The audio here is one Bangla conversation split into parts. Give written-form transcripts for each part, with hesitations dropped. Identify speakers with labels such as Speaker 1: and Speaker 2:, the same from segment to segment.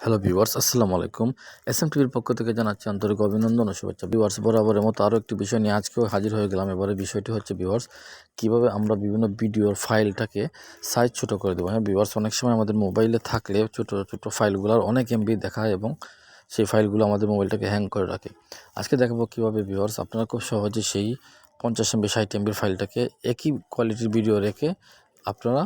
Speaker 1: হ্যালো ভিউয়ার্স, আসসালামু আলাইকুম। এসএম টিভির পক্ষ থেকে জানাচ্ছি আন্তরিক অভিনন্দন ও শুভেচ্ছা। ভিউয়ার্স, বরাবরের মতো আরও একটি বিষয় নিয়ে আজকেও হাজির হয়ে গেলাম। এবারে বিষয়টি হচ্ছে ভিউয়ার্স, কীভাবে আমরা বিভিন্ন ভিডিওর ফাইলটাকে সাইজ ছোটো করে দেবো। হ্যাঁ ভিউয়ার্স, অনেক সময় আমাদের মোবাইলে থাকলে ছোটো ছোটো ফাইলগুলোর অনেক এমবি দেখায় এবং সেই ফাইলগুলো আমাদের মোবাইলটাকে হ্যাং করে রাখে। আজকে দেখাবো কীভাবে ভিউয়ার্স আপনারা খুব সহজে সেই 50 এমবি 60 এমবির ফাইলটাকে একই কোয়ালিটির ভিডিও রেখে আপনারা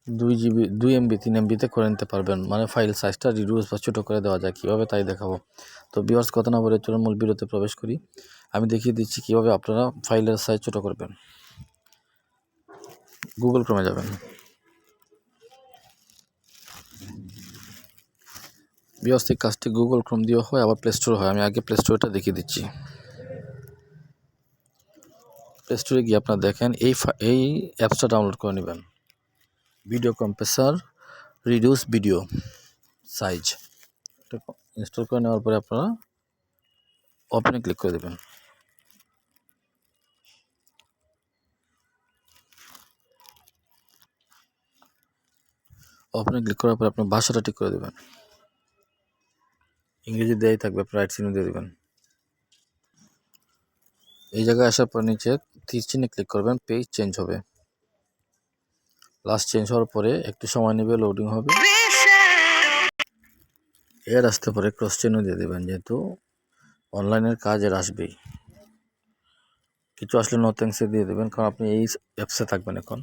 Speaker 1: 2 জিবি 2 এমবি 3 এমবিতে করে নিতে পারবেন। মানে ফাইল সাইজটা রিডিউস বা ছোটো করে দেওয়া যায় কীভাবে তাই দেখাবো। তো ভিউয়ার্স, কথা না বলে চলুন মূল ভিডিওতে প্রবেশ করি। আমি দেখিয়ে দিচ্ছি কীভাবে আপনারা ফাইলের সাইজ ছোটো করবেন। গুগল ক্রোমে যাবেন। ভিউয়ার্স, এই কাজটি গুগল ক্রোম দিয়েও হয়, আবার প্লে স্টোর হয়। আমি আগে প্লে স্টোরটা দেখিয়ে দিচ্ছি। প্লে স্টোরে গিয়ে আপনারা দেখেন এই অ্যাপসটা ডাউনলোড করে নেবেন। Video compressor reduce video size, এটা ইনস্টল করে নেওয়ার পরে আপনারা ওপেনে ক্লিক করে দেবেন। ওপেনে ক্লিক করার পরে আপনার ভাষাটা ঠিক করে দেবেন। ইংরেজি দেওয়াই থাকবে, আপনার রাইট চিহ্ন দিয়ে দেবেন। এই জায়গায় আসার পর নিচে তীর চিহ্নে ক্লিক করবেন, পেজ চেঞ্জ হবে। লাস্ট চেঞ্জ হওয়ার পরে একটু সময় নেবে, লোডিং হবে। এর আসতে পরে ক্রস চিহ্ন দিয়ে দেবেন, যেহেতু অনলাইনের কাজ এর আসবেই। কিছু আসলে নো থ্যাঙ্কসে দিয়ে দেবেন, কারণ আপনি এই অ্যাপসে থাকবেন এখন।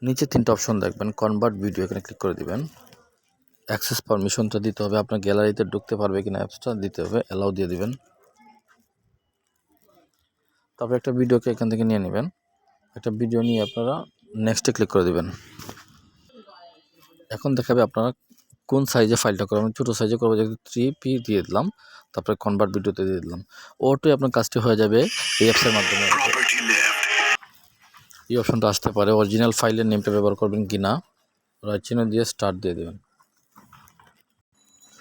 Speaker 1: নিচে 3টা অপশন দেখবেন, কনভার্ট ভিডিও, এখানে ক্লিক করে দিবেন। অ্যাক্সেস পারমিশনটা দিতে হবে, আপনার গ্যালারিতে ঢুকতে পারবে কিনা অ্যাপসটা দিতে হবে, অ্যালাউ দিয়ে দিবেন। তারপরে একটা ভিডিওকে এখান থেকে নিয়ে নেবেন। একটা ভিডিও নিয়ে আপনারা নেক্সটে ক্লিক করে দেবেন। এখন দেখাবে আপনারা কোন সাইজে ফাইলটা করবেন। ছোটো সাইজে করবো, যেহেতু 3p দিয়ে দিলাম, তারপরে কনভার্ট ভিডিওতে দিয়ে দিলাম। ওটাই আপনার কাজটি হয়ে যাবে এই অ্যাপসের মাধ্যমে। এই অপশনটা আসতে পারে, অরিজিনাল ফাইলের নেমটা ব্যবহার করবেন কি না, রাইট চিহ্ন দিয়ে স্টার্ট দিয়ে দেবেন।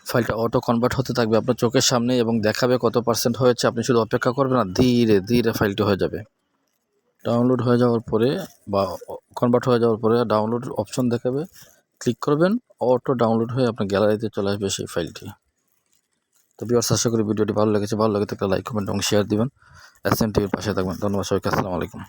Speaker 1: ফাইলটা অটো কনভার্ট হতে থাকবে আপনার চোখের সামনে এবং দেখাবে কত % হয়েছে। আপনি শুধু অপেক্ষা করবেন আর ধীরে ধীরে ফাইলটি হয়ে যাবে। ডাউনলোড হয়ে যাওয়ার পরে বা কনভার্ট হয়ে যাওয়ার পরে ডাউনলোড অপশন দেখাবে, ক্লিক করবেন, অটো ডাউনলোড হয়ে আপনার গ্যালারিতে চলে আসবে সেই ফাইলটি। তো ভিউয়ার্স, আশা করি ভিডিওটি ভালো লেগেছে। ভালো লাগে থাকলে লাইক, কমেন্ট এবং শেয়ার দিবেন। এসএম টিভির পাশে থাকবেন। ধন্যবাদ সবাইকে। আসসালামু আলাইকুম।